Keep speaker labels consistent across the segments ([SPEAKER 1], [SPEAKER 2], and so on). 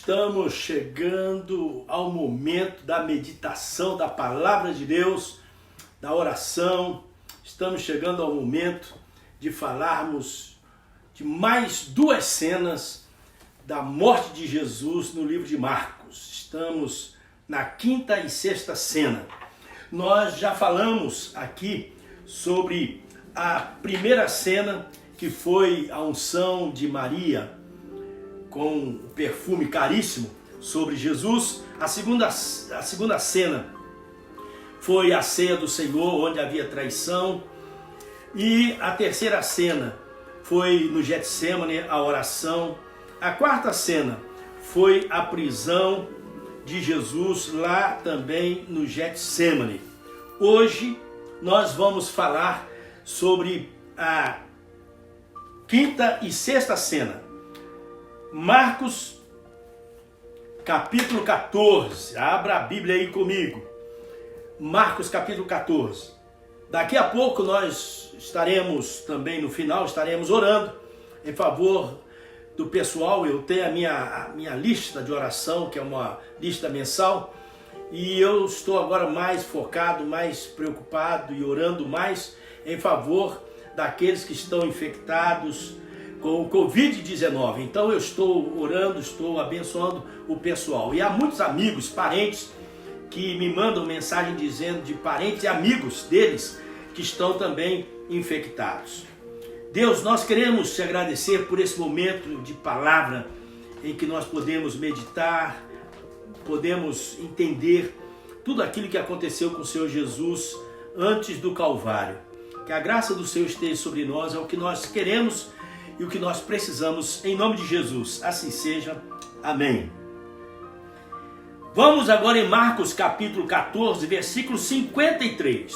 [SPEAKER 1] Estamos chegando ao momento da meditação da palavra de Deus, da oração. Estamos chegando ao momento de falarmos de mais duas cenas da morte de Jesus no livro de Marcos. Estamos na quinta e sexta cena. Nós já falamos aqui sobre a primeira cena, que foi a unção de Maria com o perfume caríssimo sobre Jesus. A segunda cena foi a ceia do Senhor, onde havia traição. E a terceira cena foi no Getsêmani, a oração. A quarta cena foi a prisão de Jesus lá também no Getsêmani. Hoje nós vamos falar sobre a quinta e sexta cena. Marcos, capítulo 14. Abra a Bíblia aí comigo. Marcos, capítulo 14. Daqui a pouco nós estaremos também, no final, estaremos orando em favor do pessoal. Eu tenho a minha lista de oração, que é uma lista mensal, e eu estou agora mais focado, mais preocupado e orando mais em favor daqueles que estão infectados com o Covid-19. Então eu estou orando, estou abençoando o pessoal. E há muitos amigos, parentes, que me mandam mensagem dizendo de parentes e amigos deles que estão também infectados. Deus, nós queremos te agradecer por esse momento de palavra em que nós podemos meditar, podemos entender tudo aquilo que aconteceu com o Senhor Jesus antes do Calvário. Que a graça do Senhor esteja sobre nós, é o que nós queremos e o que nós precisamos, em nome de Jesus. Assim seja. Amém. Vamos agora em Marcos capítulo 14, versículo 53.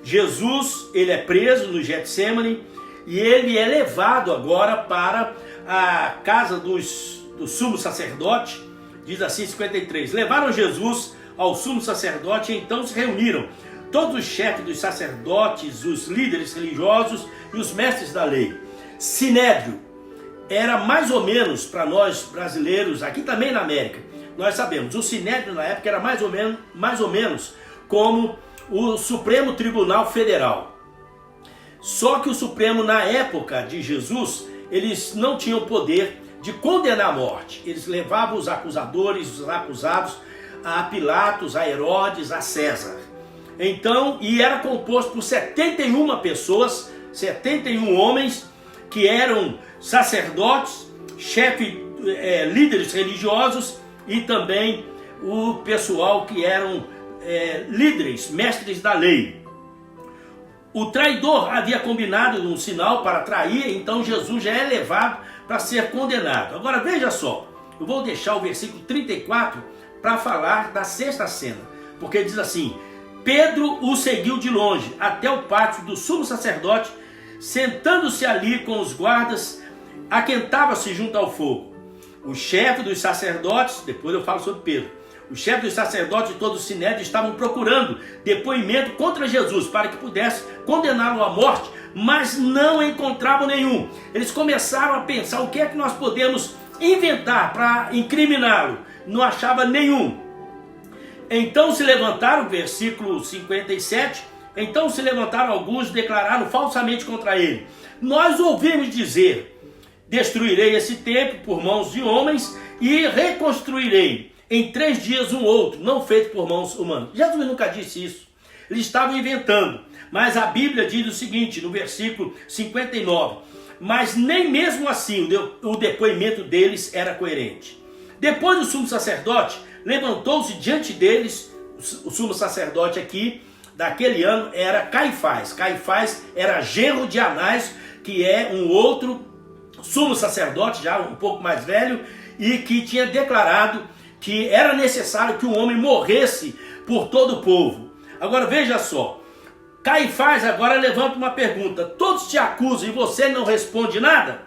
[SPEAKER 1] Jesus, ele é preso no Getsêmani e ele é levado agora para a casa do sumo sacerdote. Diz assim 53. Levaram Jesus ao sumo sacerdote e então se reuniram todos os chefes dos sacerdotes, os líderes religiosos e os mestres da lei. Sinédrio era mais ou menos, para nós brasileiros, aqui também na América, nós sabemos, o Sinédrio na época era mais ou menos como o Supremo Tribunal Federal. Só que o Supremo, na época de Jesus, eles não tinham poder de condenar a morte. Eles levavam os acusadores, os acusados, a Pilatos, a Herodes, a César. Então, e era composto por 71 pessoas, 71 homens, que eram sacerdotes, líderes religiosos e também o pessoal que eram líderes, mestres da lei. O traidor havia combinado um sinal para trair, então Jesus já é levado para ser condenado. Agora veja só, eu vou deixar o versículo 34 para falar da sexta cena, porque diz assim: Pedro o seguiu de longe até o pátio do sumo sacerdote. Sentando-se ali com os guardas, aquentava-se junto ao fogo. O chefe dos sacerdotes, depois eu falo sobre Pedro, o chefe dos sacerdotes e todo o sinédrio estavam procurando depoimento contra Jesus para que pudesse condená-lo à morte, mas não encontravam nenhum. Eles começaram a pensar o que é que nós podemos inventar para incriminá-lo. Não achava nenhum. Então se levantaram, versículo 57, então se levantaram alguns e declararam falsamente contra ele: nós ouvimos dizer, destruirei esse templo por mãos de homens e reconstruirei em 3 dias um outro, não feito por mãos humanas. Jesus nunca disse isso. Eles estavam inventando. Mas a Bíblia diz o seguinte, no versículo 59, mas nem mesmo assim o depoimento deles era coerente. Depois o sumo sacerdote levantou-se diante deles. O sumo sacerdote aqui daquele ano era Caifás. Caifás era genro de Anás, que é um outro sumo sacerdote, já um pouco mais velho, e que tinha declarado que era necessário que um homem morresse por todo o povo. Agora veja só, Caifás agora levanta uma pergunta: todos te acusam e você não responde nada?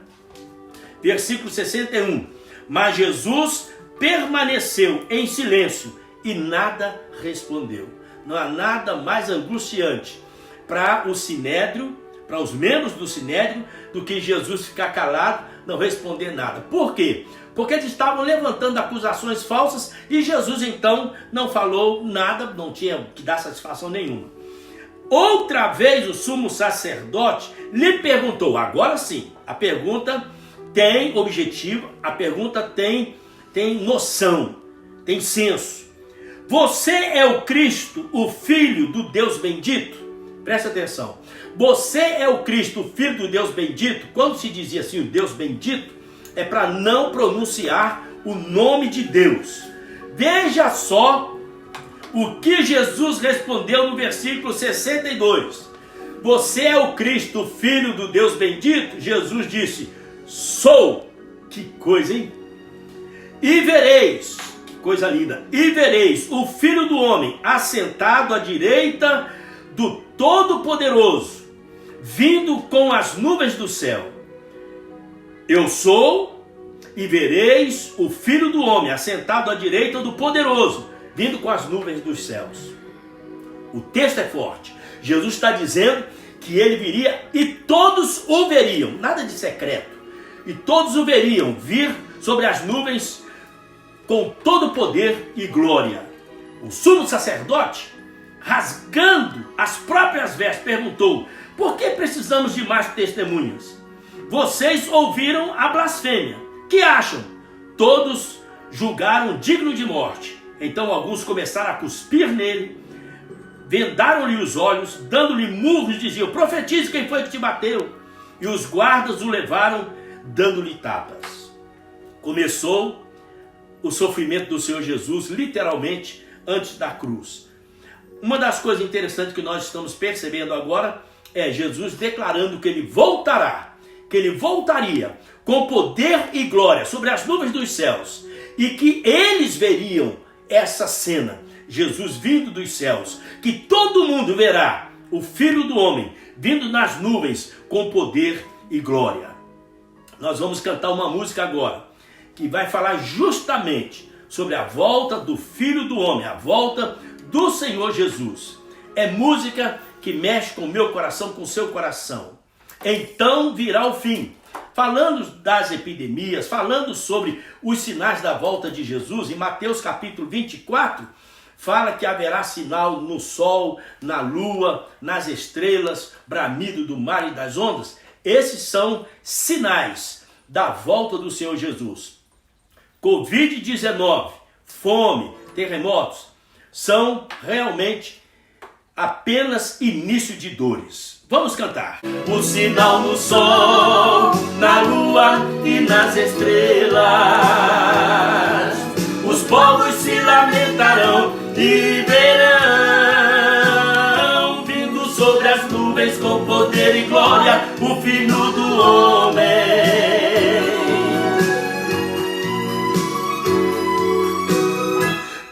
[SPEAKER 1] Versículo 61, mas Jesus permaneceu em silêncio e nada respondeu. Não há nada mais angustiante para o sinédrio, para os membros do Sinédrio do que Jesus ficar calado, não responder nada. Por quê? Porque eles estavam levantando acusações falsas e Jesus então não falou nada, não tinha que dar satisfação nenhuma. Outra vez o sumo sacerdote lhe perguntou, agora sim, a pergunta tem objetivo, a pergunta tem noção, tem senso. Você é o Cristo, o Filho do Deus bendito? Presta atenção. Você é o Cristo, o Filho do Deus bendito? Quando se dizia assim, o Deus bendito, é para não pronunciar o nome de Deus. Veja só o que Jesus respondeu no versículo 62. Você é o Cristo, o Filho do Deus bendito? Jesus disse, sou. Que coisa, hein? E vereis, que coisa linda, e vereis o Filho do Homem assentado à direita do Todo-Poderoso, vindo com as nuvens do céu. Eu sou, e vereis o Filho do Homem assentado à direita do Poderoso, vindo com as nuvens dos céus. O texto é forte. Jesus está dizendo que ele viria e todos o veriam, nada de secreto. E todos o veriam vir sobre as nuvens com todo poder e glória. O sumo sacerdote, rasgando as próprias vestes, perguntou, por que precisamos de mais testemunhas? Vocês ouviram a blasfêmia. Que acham? Todos julgaram digno de morte. Então alguns começaram a cuspir nele, vendaram-lhe os olhos, dando-lhe murros, diziam, profetize quem foi que te bateu. E os guardas o levaram, dando-lhe tapas. Começou o sofrimento do Senhor Jesus, literalmente, antes da cruz. Uma das coisas interessantes que nós estamos percebendo agora é Jesus declarando que ele voltará, que ele voltaria com poder e glória sobre as nuvens dos céus, e que eles veriam essa cena, Jesus vindo dos céus, que todo mundo verá o Filho do Homem vindo nas nuvens com poder e glória. Nós vamos cantar uma música agora, que vai falar justamente sobre a volta do Filho do Homem, a volta do Senhor Jesus. É música que mexe com o meu coração, com o seu coração. Então virá o fim. Falando das epidemias, falando sobre os sinais da volta de Jesus, em Mateus capítulo 24, fala que haverá sinal no sol, na lua, nas estrelas, bramido do mar e das ondas. Esses são sinais da volta do Senhor Jesus. Covid-19, fome, terremotos, são realmente apenas início de dores. Vamos cantar. O sinal no sol, na lua e nas estrelas, os povos se lamentarão e verão, vindo sobre as nuvens com poder e glória, o Filho do Homem.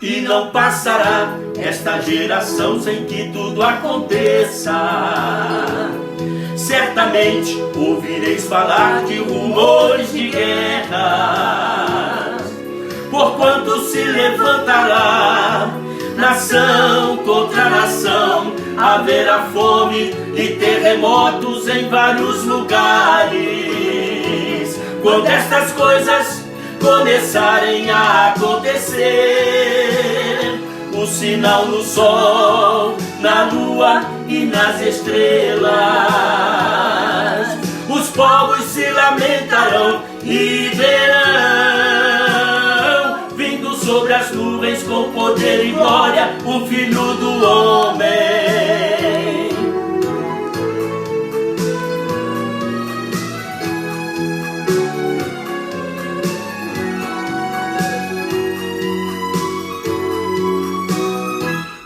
[SPEAKER 1] E não passará esta geração sem que tudo aconteça. Certamente ouvireis falar de rumores de guerras, porquanto se levantará nação contra nação, haverá fome e terremotos em vários lugares. Quando estas coisas começarem a acontecer, o sinal no sol, na lua e nas estrelas, os povos se lamentarão e verão, vindo sobre as nuvens com poder e glória, o Filho do Homem.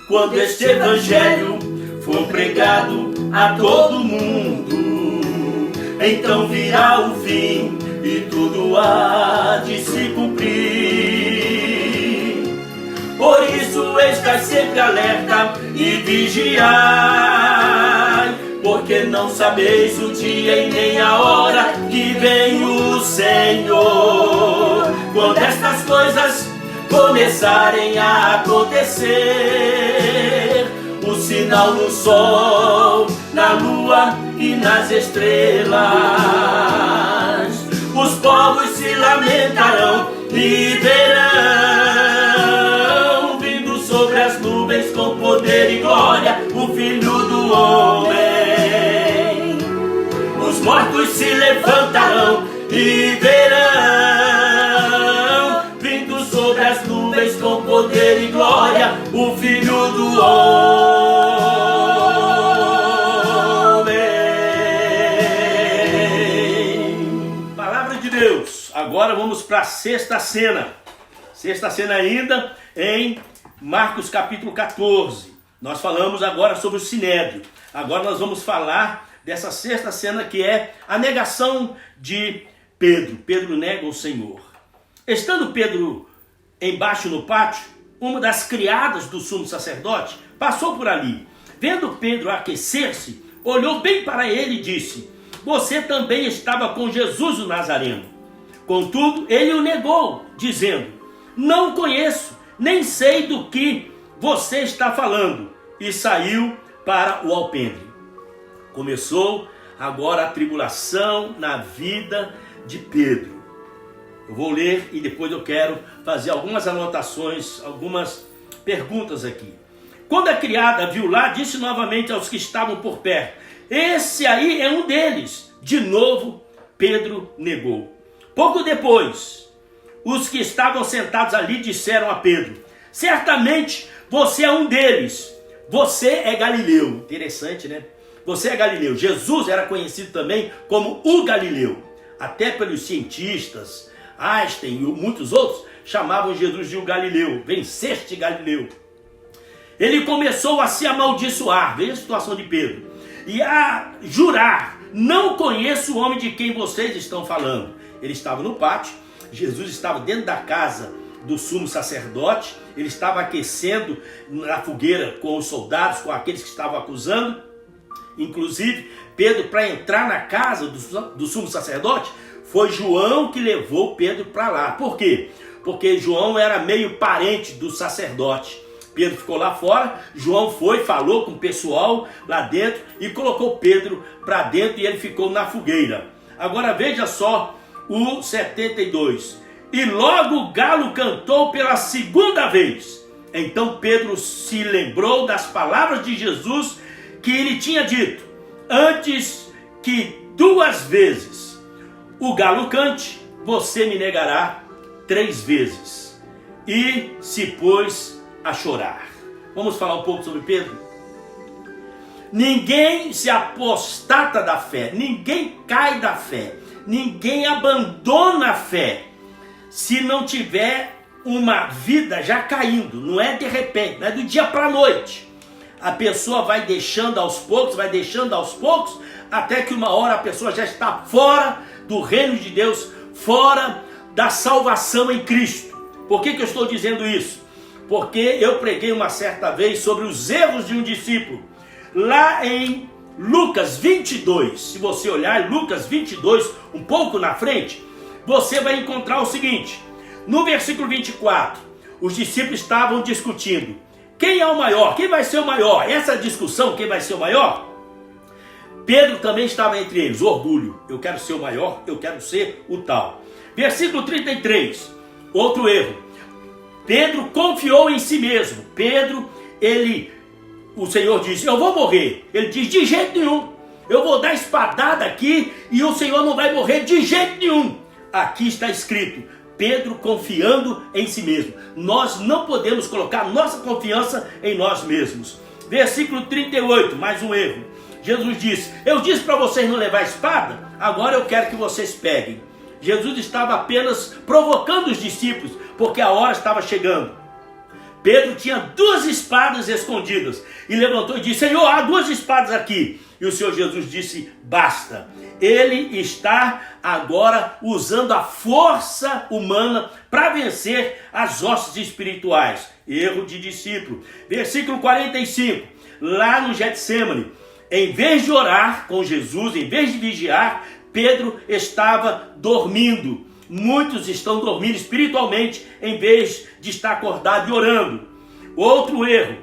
[SPEAKER 1] Quando este evangelho for pregado a todo mundo, então virá o fim e tudo há de se cumprir. Por isso estai sempre alerta e vigiai, porque não sabeis o dia e nem a hora que vem o Senhor. Quando estas coisas começarem a acontecer, o sinal no sol, na lua e nas estrelas. Os povos se lamentarão e verão, vindo sobre as nuvens com poder e glória, o Filho do Homem. Os mortos se levantarão e verão, vindo sobre as nuvens com poder e glória, o Filho do Homem. Palavra de Deus. Agora vamos para a sexta cena. Sexta cena ainda em Marcos capítulo 14. Nós falamos agora sobre o Sinédrio. Agora nós vamos falar dessa sexta cena, que é a negação de Pedro. Pedro nega o Senhor. Estando Pedro embaixo no pátio, uma das criadas do sumo sacerdote passou por ali. Vendo Pedro aquecer-se, olhou bem para ele e disse: você também estava com Jesus o Nazareno. Contudo, ele o negou, dizendo: não o conheço, nem sei do que você está falando. E saiu para o alpendre. Começou agora a tribulação na vida de Pedro. Eu vou ler e depois eu quero fazer algumas anotações, algumas perguntas aqui. Quando a criada viu lá, disse novamente aos que estavam por perto: esse aí é um deles. De novo, Pedro negou. Pouco depois, os que estavam sentados ali disseram a Pedro: certamente você é um deles. Você é Galileu. Interessante, né? Você é Galileu. Jesus era conhecido também como o Galileu. Até pelos cientistas, Einstein e muitos outros chamavam Jesus de o Galileu. Venceste, Galileu. Ele começou a se amaldiçoar. Veja a situação de Pedro. E a jurar: não conheço o homem de quem vocês estão falando. Ele estava no pátio. Jesus estava dentro da casa do sumo sacerdote. Ele estava aquecendo na fogueira com os soldados, com aqueles que estavam acusando. Inclusive, Pedro, para entrar na casa do sumo sacerdote, foi João que levou Pedro para lá. Por quê? Porque João era meio parente do sacerdote. Pedro ficou lá fora, João foi, falou com o pessoal lá dentro e colocou Pedro para dentro e ele ficou na fogueira. Agora veja só o 72. E logo o galo cantou pela segunda vez. Então Pedro se lembrou das palavras de Jesus que ele tinha dito: antes que 2 vezes o galo cante, você me negará 3 vezes. E se pôs a chorar. Vamos falar um pouco sobre Pedro? Ninguém se apostata da fé, ninguém cai da fé, ninguém abandona a fé se não tiver uma vida já caindo. Não é de repente, não é do dia para a noite. A pessoa vai deixando aos poucos, até que uma hora a pessoa já está fora do reino de Deus, fora da salvação em Cristo. Por que eu estou dizendo isso? Porque eu preguei uma certa vez sobre os erros de um discípulo. Lá em Lucas 22, se você olhar Lucas 22, um pouco na frente, você vai encontrar o seguinte: no versículo 24, os discípulos estavam discutindo: quem é o maior? Quem vai ser o maior? Essa discussão, quem vai ser o maior? Pedro também estava entre eles. Orgulho. Eu quero ser o maior, eu quero ser o tal. Versículo 33, outro erro. Pedro confiou em si mesmo. O Senhor disse: eu vou morrer. Ele diz: de jeito nenhum. Eu vou dar espadada aqui e o Senhor não vai morrer de jeito nenhum. Aqui está escrito: Pedro confiando em si mesmo. Nós não podemos colocar nossa confiança em nós mesmos. Versículo 38, mais um erro. Jesus disse: eu disse para vocês não levar espada, agora eu quero que vocês peguem. Jesus estava apenas provocando os discípulos, porque a hora estava chegando. Pedro tinha 2 espadas escondidas e levantou e disse: Senhor, há 2 espadas aqui. E o Senhor Jesus disse: basta. Ele está agora usando a força humana para vencer as hostes espirituais. Erro de discípulo. Versículo 45. Lá no Getsêmani, em vez de orar com Jesus, em vez de vigiar, Pedro estava dormindo. Muitos estão dormindo espiritualmente em vez de estar acordado e orando. Outro erro.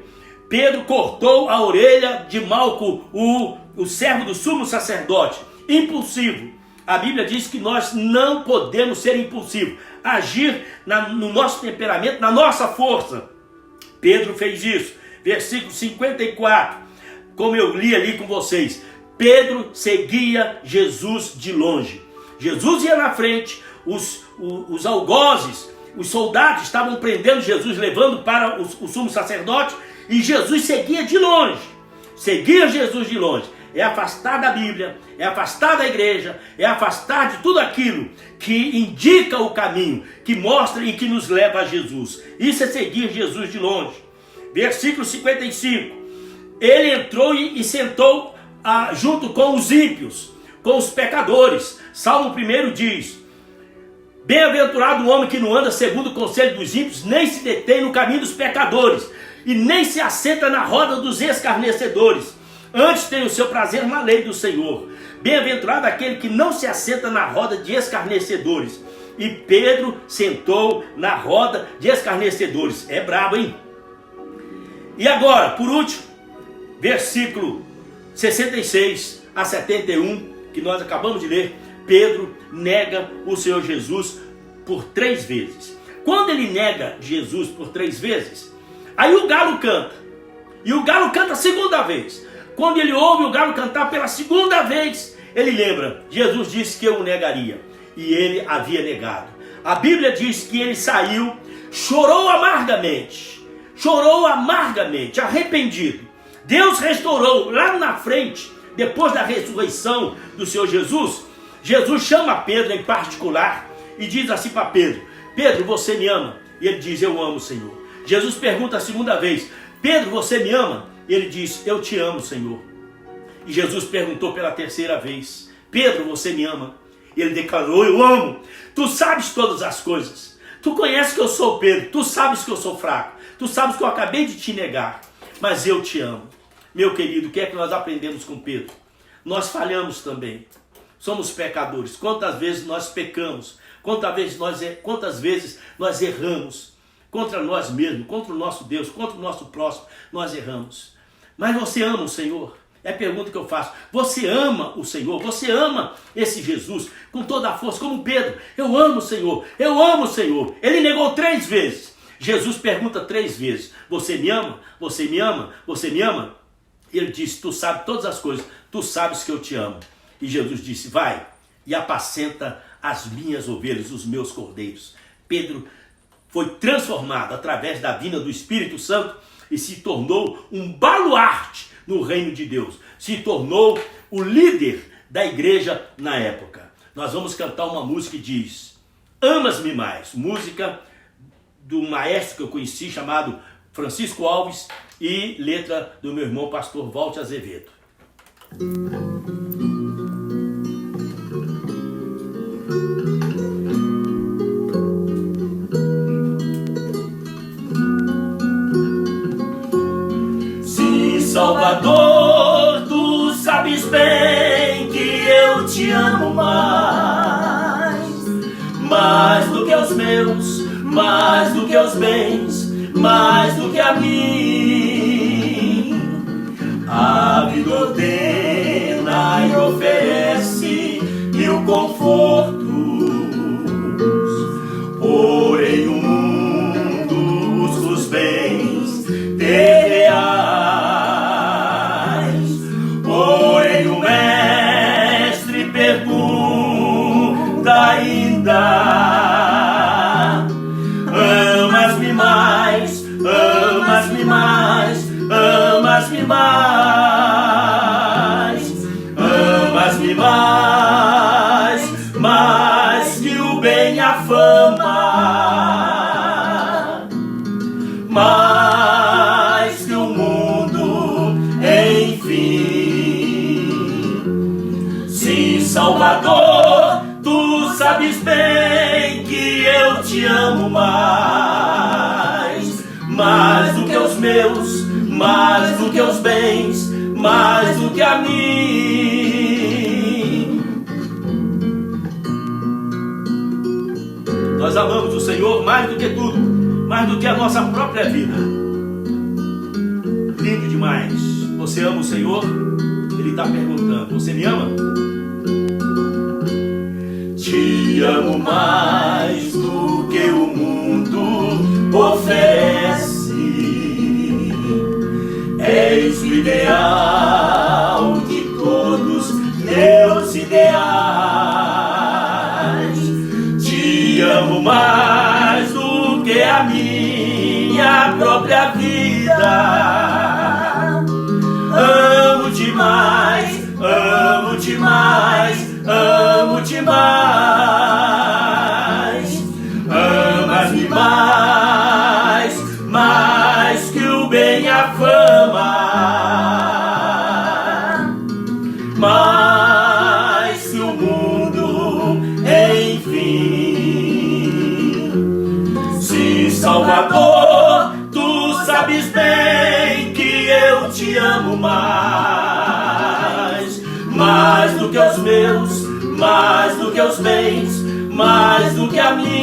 [SPEAKER 1] Pedro cortou a orelha de Malco, o servo do sumo sacerdote. Impulsivo. A Bíblia diz que nós não podemos ser impulsivos, agir no nosso temperamento, na nossa força. Pedro fez isso. Versículo 54, como eu li ali com vocês. Pedro seguia Jesus de longe. Jesus ia na frente, os algozes, os soldados estavam prendendo Jesus, levando para o sumo sacerdote, e Jesus seguia de longe. Seguia Jesus de longe. É afastar da Bíblia, é afastar da igreja, é afastar de tudo aquilo que indica o caminho, que mostra e que nos leva a Jesus. Isso é seguir Jesus de longe. Versículo 55. Ele entrou e sentou junto com os ímpios, com os pecadores. Salmo 1 diz: bem-aventurado o homem que não anda segundo o conselho dos ímpios, nem se detém no caminho dos pecadores, e nem se assenta na roda dos escarnecedores. Antes tem o seu prazer na lei do Senhor. Bem-aventurado aquele que não se assenta na roda de escarnecedores. E Pedro sentou na roda de escarnecedores. É brabo, hein? E agora, por último, versículo 66 a 71, que nós acabamos de ler. Pedro nega o Senhor Jesus por 3 vezes. Quando ele nega Jesus por 3 vezes, aí o galo canta. E o galo canta a segunda vez. Quando ele ouve o galo cantar pela segunda vez, ele lembra: Jesus disse que eu o negaria. E ele havia negado. A Bíblia diz que ele saiu, chorou amargamente, arrependido. Deus restaurou lá na frente, depois da ressurreição do Senhor Jesus. Jesus chama Pedro em particular e diz assim para Pedro: Pedro, você me ama? E ele diz: eu amo, Senhor. Jesus pergunta a segunda vez: Pedro, você me ama? E ele diz: eu te amo, Senhor. E Jesus perguntou pela terceira vez: Pedro, você me ama? E ele declarou: eu amo. Tu sabes todas as coisas. Tu conheces que eu sou Pedro. Tu sabes que eu sou fraco. Tu sabes que eu acabei de te negar. Mas eu te amo. Meu querido, o que é que nós aprendemos com Pedro? Nós falhamos também. Somos pecadores. Quantas vezes nós pecamos? Quantas vezes nós erramos? Contra nós mesmos, contra o nosso Deus, contra o nosso próximo, nós erramos. Mas você ama o Senhor? É a pergunta que eu faço. Você ama o Senhor? Você ama esse Jesus com toda a força, como Pedro? Eu amo o Senhor, eu amo o Senhor. Ele negou 3 vezes. Jesus pergunta 3 vezes: você me ama? Você me ama? Você me ama? Ele disse: tu sabes todas as coisas, tu sabes que eu te amo. E Jesus disse: vai e apacenta as minhas ovelhas, os meus cordeiros. Pedro foi transformado através da vinda do Espírito Santo e se tornou um baluarte no reino de Deus. Se tornou o líder da igreja na época. Nós vamos cantar uma música que diz: amas-me mais. Música do maestro que eu conheci, chamado Francisco Alves, e letra do meu irmão pastor Walter Azevedo. Salvador, tu sabes bem que eu te amo mais do que os meus, mais do que os bens, mais do que a mim. A vida ordena e oferece mil confortos, porém o mundo busca os bens terreais. Ainda amas-me mais, amas-me mais, amas-me mais, amas-me mais, mais que o bem e a fama, mais que o mundo, enfim. Sim, Salvador, tu sabes bem que eu te amo mais do que os meus, mais do que os bens, mais do que a mim. Nós amamos o Senhor mais do que tudo, mais do que a nossa própria vida. mais. Você ama o Senhor? Ele está perguntando. Você me ama? Te amo mais do que o mundo oferece. És o ideal de todos meus ideais. Te amo mais do que a minha própria vida. Amo-te mais, amo-te mais, amo-te mais. Amas-me mais, mais que o bem e a fama, mais que o mundo, enfim. Sim, Salvador, tu sabes bem que eu te amo mais do que os meus, mais do que os bens, mais do que a mim.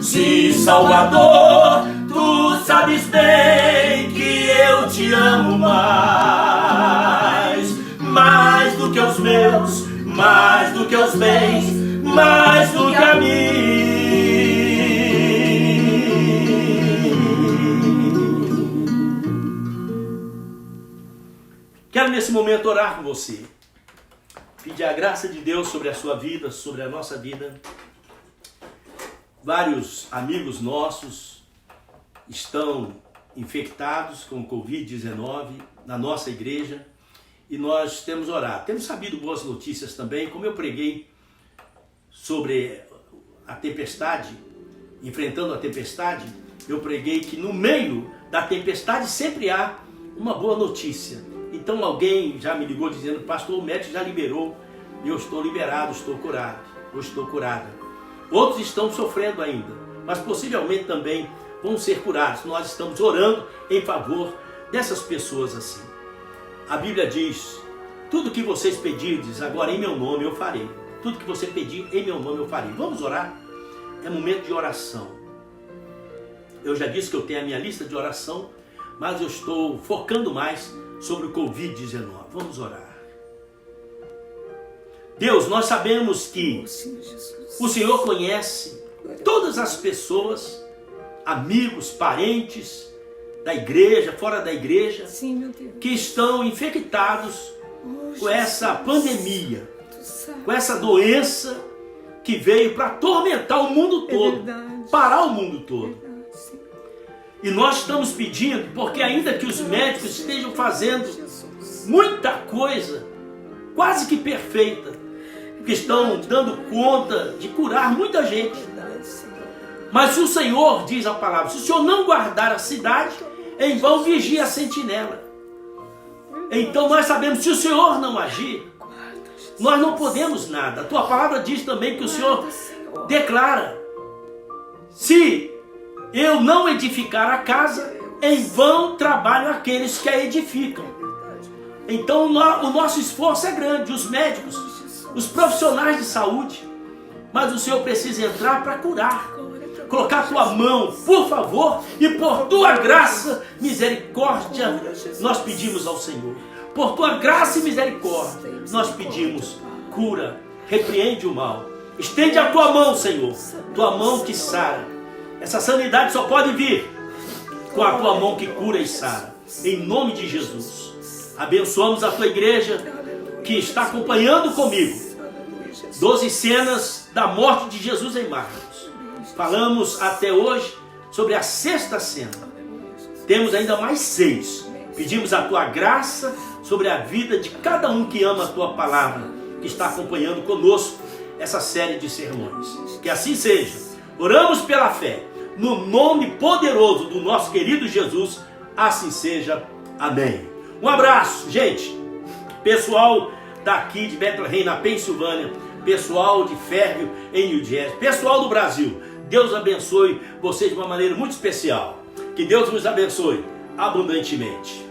[SPEAKER 1] Sim, Salvador, tu sabes bem que eu te amo mais do que os meus, mais do que os bens, mais do que a mim. Quero nesse momento orar com você, pedir a graça de Deus sobre a sua vida, sobre a nossa vida. Vários amigos nossos estão infectados com Covid-19 na nossa igreja e nós temos orado. Temos sabido boas notícias também, como eu preguei sobre a tempestade, enfrentando a tempestade, eu preguei que no meio da tempestade sempre há uma boa notícia. Então alguém já me ligou dizendo: pastor, o médico já liberou, eu estou liberado, estou curado, ou estou curada. Outros estão sofrendo ainda, mas possivelmente também vão ser curados. Nós estamos orando em favor dessas pessoas assim. A Bíblia diz: tudo que vocês pedirdes agora em meu nome eu farei. Tudo que você pedir em meu nome eu farei. Vamos orar? É momento de oração. Eu já disse que eu tenho a minha lista de oração, mas eu estou focando mais sobre o Covid-19. Vamos orar. Deus, nós sabemos que o Senhor conhece todas as pessoas, amigos, parentes, da igreja, fora da igreja, que estão infectados com essa pandemia, com essa doença que veio para atormentar o mundo todo, parar o mundo todo. E nós estamos pedindo, porque ainda que os médicos estejam fazendo muita coisa, quase que perfeita, que estão dando conta de curar muita gente. Mas se o Senhor, diz a palavra, se o Senhor não guardar a cidade, em vão vigia a sentinela. Então nós sabemos, se o Senhor não agir, nós não podemos nada. A tua palavra diz também que o Senhor declara: se eu não edificar a casa, em vão trabalham aqueles que a edificam. Então o nosso esforço é grande, os médicos, os profissionais de saúde, mas o Senhor precisa entrar para curar, colocar a tua mão, por favor, e por tua graça, misericórdia, nós pedimos ao Senhor. Por tua graça e misericórdia, nós pedimos cura, repreende o mal. Estende a tua mão, Senhor, tua mão que sara. Essa sanidade só pode vir com a tua mão que cura e sara. Em nome de Jesus. Abençoamos a tua igreja que está acompanhando comigo 12 cenas da morte de Jesus em Marcos. Falamos até hoje sobre a 6ª cena. Temos ainda mais 6. Pedimos a tua graça sobre a vida de cada um que ama a tua palavra, que está acompanhando conosco essa série de sermões. Que assim seja. Oramos pela fé, no nome poderoso do nosso querido Jesus, assim seja. Amém. Um abraço, gente. Pessoal daqui de Bethlehem, na Pensilvânia, pessoal de Fairview, em New Jersey, pessoal do Brasil, Deus abençoe vocês de uma maneira muito especial. Que Deus nos abençoe abundantemente.